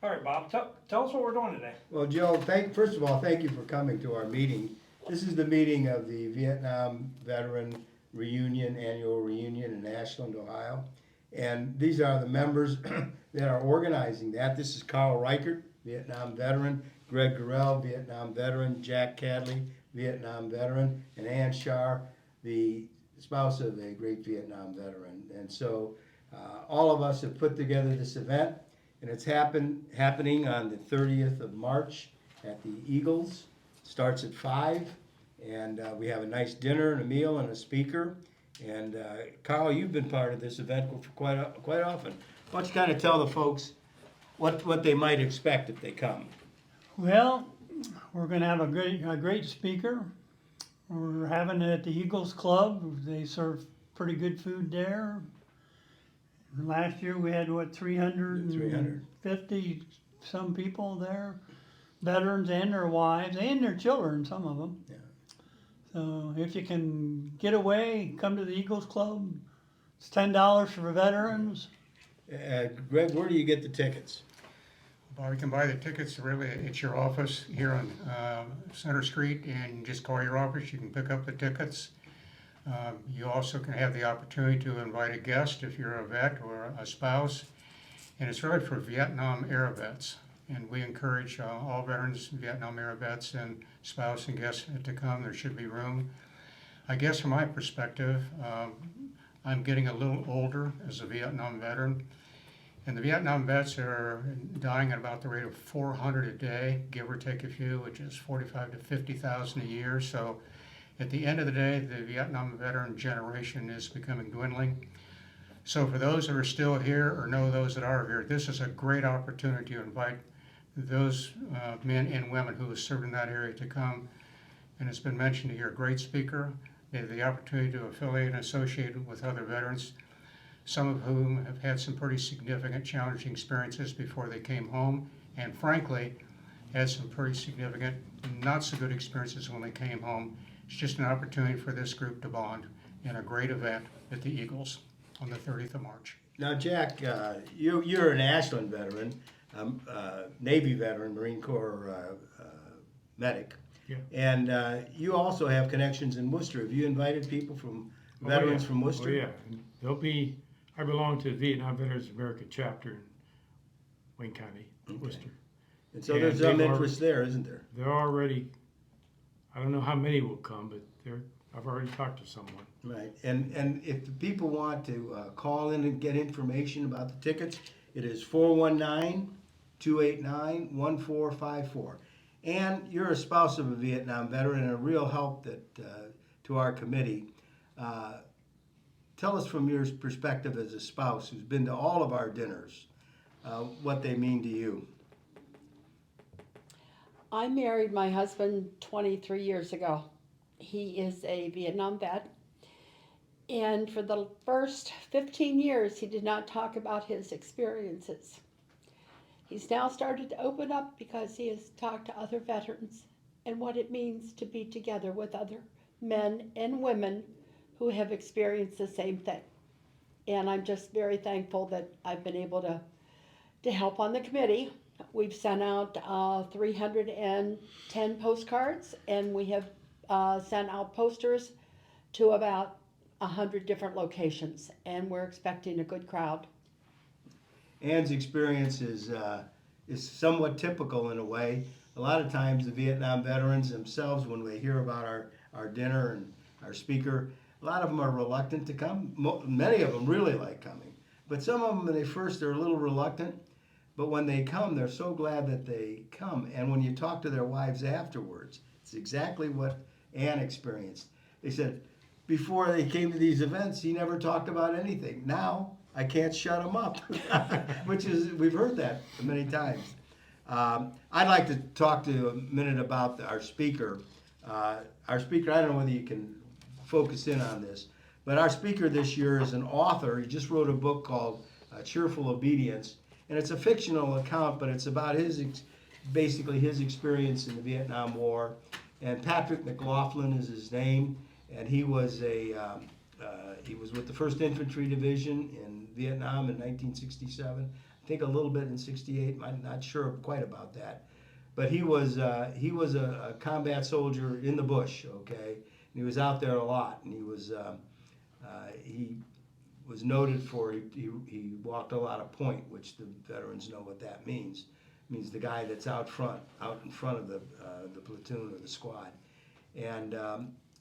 All right, Bob, tell us what we're doing today. Well, Joe, first of all, thank you for coming to our meeting. This is the meeting of the Vietnam Veteran Reunion, Annual Reunion in Ashland, Ohio. And these are the members that are organizing that. This is Carl Reichert, Vietnam veteran, Greg Gorell, Vietnam veteran, Jack Cadley, Vietnam veteran, and Ann Shar, the spouse of a great Vietnam veteran. And so all of us have put together this event, and it's happening on the 30th of March at the Eagles. Starts at 5, and we have a nice dinner and a meal and a speaker. And Carl, you've been part of this event for quite often. Why don't you kind of tell the folks what they might expect if they come? Well, we're going to have a great speaker. We're having it at the Eagles Club. They serve pretty good food there. Last year we had, 350 some people there, veterans and their wives and their children, some of them. Yeah. So if you can get away, come to the Eagles Club. It's $10 for veterans. Greg, where do you get the tickets? Well, you can buy the tickets really at your office here on Center Street, and just call your office. You can pick up the tickets. You also can have the opportunity to invite a guest if you're a vet or a spouse. And it's really for Vietnam era vets. And we encourage all veterans, Vietnam era vets, and spouse and guests to come. There should be room. I guess from my perspective, I'm getting a little older as a Vietnam veteran. And the Vietnam vets are dying at about the rate of 400 a day, give or take a few, which is 45 to 50,000 a year. So at the end of the day, the Vietnam veteran generation is becoming dwindling. So for those that are still here or know those that are here, this is a great opportunity to invite those men and women who have served in that area to come. And it's been mentioned here, a great speaker. They have the opportunity to affiliate and associate with other veterans, some of whom have had some pretty significant challenging experiences before they came home, and frankly, had some pretty significant not so good experiences when they came home. It's just an opportunity for this group to bond in a great event at the Eagles on the 30th of March. Now, Jack, you're an Ashland veteran, Navy veteran, Marine Corps medic. Yeah. And you also have connections in Worcester. Have you invited people from veterans from Worcester? Oh, yeah. I belong to the Vietnam Veterans America chapter in Wayne County, Worcester. And so And there's some they've interest there, isn't there? They're already, I don't know how many will come, but I've already talked to someone. Right. And if the people want to call in and get information about the tickets, it is 419-289-1454. And you're a spouse of a Vietnam veteran and a real help to our committee. Tell us from your perspective as a spouse who's been to all of our dinners, what they mean to you. I married my husband 23 years ago. He is a Vietnam vet. And for the first 15 years, he did not talk about his experiences. He's now started to open up because he has talked to other veterans and what it means to be together with other men and women who have experienced the same thing. And I'm just very thankful that I've been able to help on the committee. We've sent out 310 postcards, and we have sent out posters to about 100 different locations, and we're expecting a good crowd. Ann's experience is somewhat typical in a way. A lot of times the Vietnam veterans themselves, when they hear about our dinner and our speaker, a lot of them are reluctant to come. Many of them really like coming. But some of them, when they first, they're a little reluctant. But when they come, they're so glad that they come. And when you talk to their wives afterwards, it's exactly what Ann experienced. They said, before they came to these events, he never talked about anything. Now, I can't shut him up, which is, we've heard that many times. I'd like to talk to you a minute about our speaker. Our speaker, I don't know whether you can focus in on this, but our speaker this year is an author. He just wrote a book called Cheerful Obedience, and it's a fictional account, but it's about basically his experience in the Vietnam War. And Patrick McLaughlin is his name, and he was with the 1st Infantry Division in Vietnam in 1967. I think a little bit in '68. I'm not sure quite about that. But he was a combat soldier in the bush, okay? And he was out there a lot, and he was noted for he walked a lot of point, which the veterans know what that means. It means the guy that's out in front of the platoon or the squad, and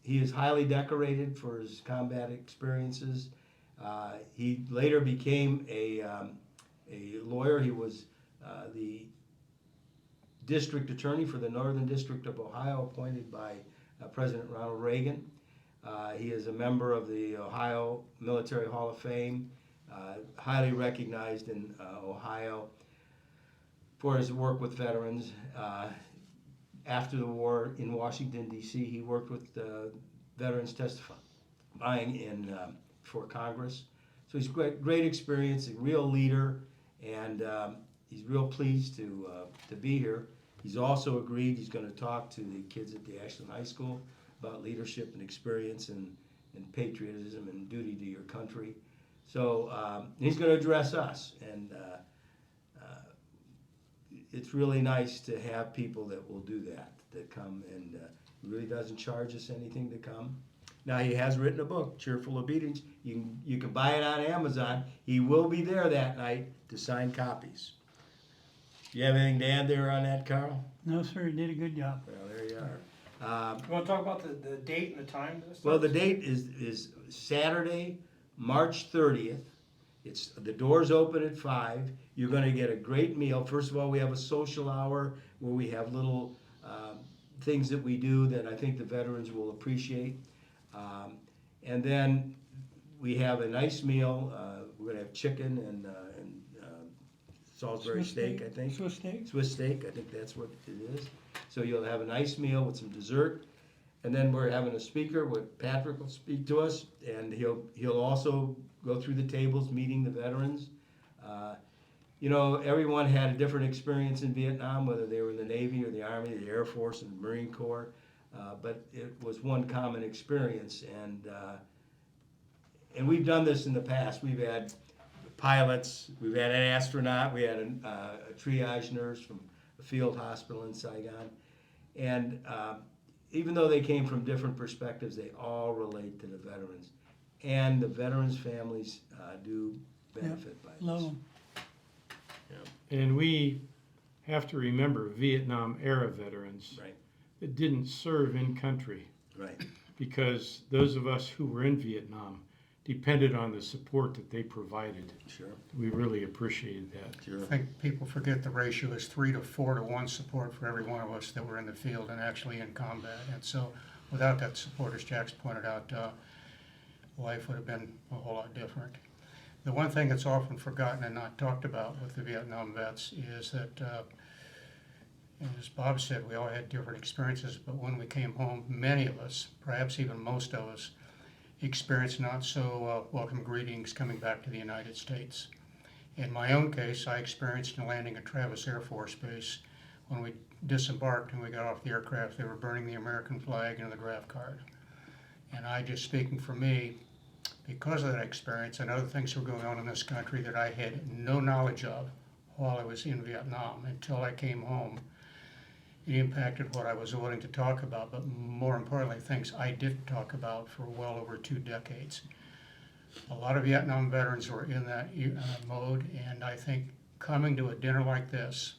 he is highly decorated for his combat experiences. He later became a lawyer. He was the district attorney for the Northern District of Ohio, appointed by President Ronald Reagan. He is a member of the Ohio Military Hall of Fame, highly recognized in Ohio for his work with veterans. After the war in Washington, D.C., he worked with veterans testifying for Congress. So he's great experience, a real leader, and he's real pleased to be here. He's also agreed he's going to talk to the kids at the Ashland High School about leadership and experience and patriotism and duty to your country. So he's going to address us, and it's really nice to have people that will do that come, and he really doesn't charge us anything to come. Now, he has written a book, Cheerful Obedience. You can buy it on Amazon. He will be there that night to sign copies. Do you have anything to add there on that, Carl? No, sir, he did a good job. Well, there you are. You want to talk about the date and the time? Of this Well, the starts? date is Saturday, March 30th. The doors open at 5. You're going to get a great meal. First of all, we have a social hour where we have little things that we do that I think the veterans will appreciate. And then we have a nice meal. We're going to have chicken and Salisbury Swiss steak, I think. Swiss steak? Swiss steak, I think that's what it is. So you'll have a nice meal with some dessert. And then we're having a speaker, Patrick will speak to us, and he'll also go through the tables, meeting the veterans. Everyone had a different experience in Vietnam, whether they were in the Navy or the Army, the Air Force, and the Marine Corps. But it was one common experience, and we've done this in the past. We've had pilots, we've had an astronaut, we had a triage nurse from a field hospital in Saigon, and even though they came from different perspectives, they all relate to the veterans, and the veterans' families do benefit by Love this. 'em. And we have to remember Vietnam era veterans Right, that didn't serve in country, right. because those of us who were in Vietnam depended on the support that they provided. Sure, We really appreciated that. sure. I think people forget the ratio is 3 to 4 to 1 support for every one of us that were in the field and actually in combat. And so without that support, as Jack's pointed out, life would have been a whole lot different. The one thing that's often forgotten and not talked about with the Vietnam vets is that, as Bob said, we all had different experiences, but when we came home, many of us, perhaps even most of us, experienced not so welcome greetings coming back to the United States. In my own case, I experienced in landing at Travis Air Force Base. When we disembarked and we got off the aircraft, they were burning the American flag and the draft card. And I, just speaking for me, because of that experience and other things that were going on in this country that I had no knowledge of while I was in Vietnam until I came home, it impacted what I was willing to talk about, but more importantly, things I didn't talk about for well over 2 decades. A lot of Vietnam veterans were in that mode, and I think coming to a dinner like this,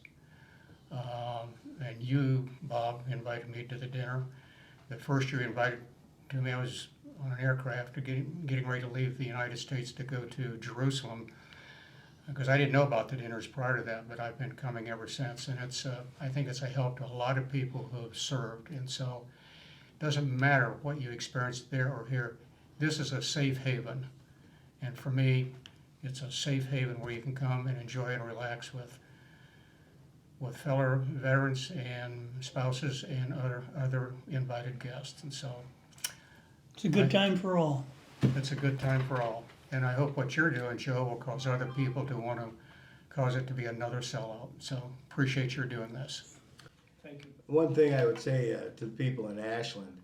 and you, Bob, invited me to the dinner. The first year you invited to me, I was on an aircraft getting ready to leave the United States to go to Jerusalem, because I didn't know about the dinners prior to that, but I've been coming ever since, and I think it's a help to a lot of people who have served. And so it doesn't matter what you experienced there or here, this is a safe haven. And for me, it's a safe haven where you can come and enjoy and relax with fellow veterans and spouses and other invited guests. And so It's a good time for all. it's a good time for all. And I hope what you're doing, Joe, will cause other people to want to cause it to be another sellout. So appreciate your doing this. Thank you. One thing I would say to the people in Ashland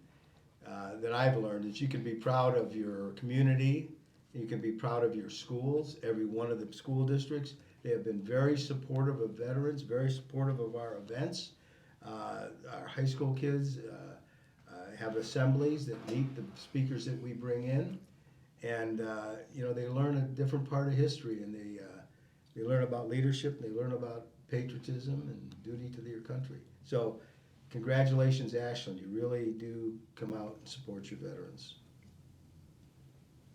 that I've learned is you can be proud of your community, you can be proud of your schools, every one of the school districts, They have been very supportive of veterans, very supportive of our events. Our high school kids have assemblies that meet the speakers that we bring in. And, you know, they learn a different part of history, and they learn about leadership, and they learn about patriotism and duty to their country. So congratulations, Ashland. You really do come out and support your veterans.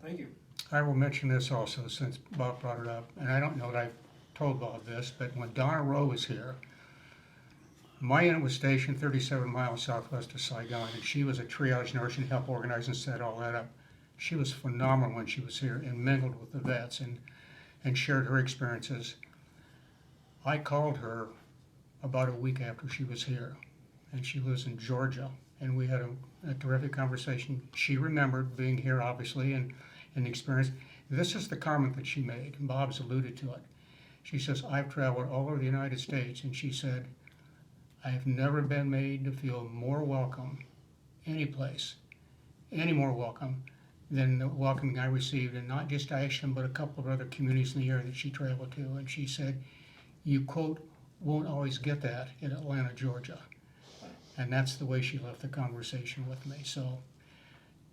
Thank you. I will mention this also, since Bob brought it up, and I don't know that I've told Bob this, but when Donna Rowe was here, my unit was stationed 37 miles southwest of Saigon, and she was a triage nurse and helped organize and set all that up. She was phenomenal when she was here and mingled with the vets and shared her experiences. I called her about a week after she was here, and she lives in Georgia, and we had a terrific conversation. She remembered being here, obviously, and the experience. This is the comment that she made, and Bob's alluded to it. She says, I've traveled all over the United States, and she said, I have never been made to feel more welcome any place, any more welcome than the welcoming I received, and not just Ashland, but a couple of other communities in the area that she traveled to. And she said, you, quote, won't always get that in Atlanta, Georgia. And that's the way she left the conversation with me. So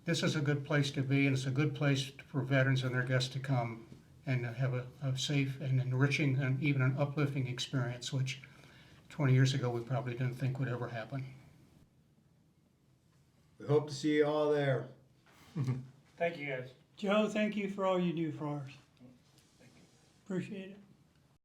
this is a good place to be, and it's a good place for veterans and their guests to come and have a safe and enriching and even an uplifting experience, which 20 years ago we probably didn't think would ever happen. We hope to see you all there. Thank you, guys. Joe, thank you for all you do for ours. Appreciate it.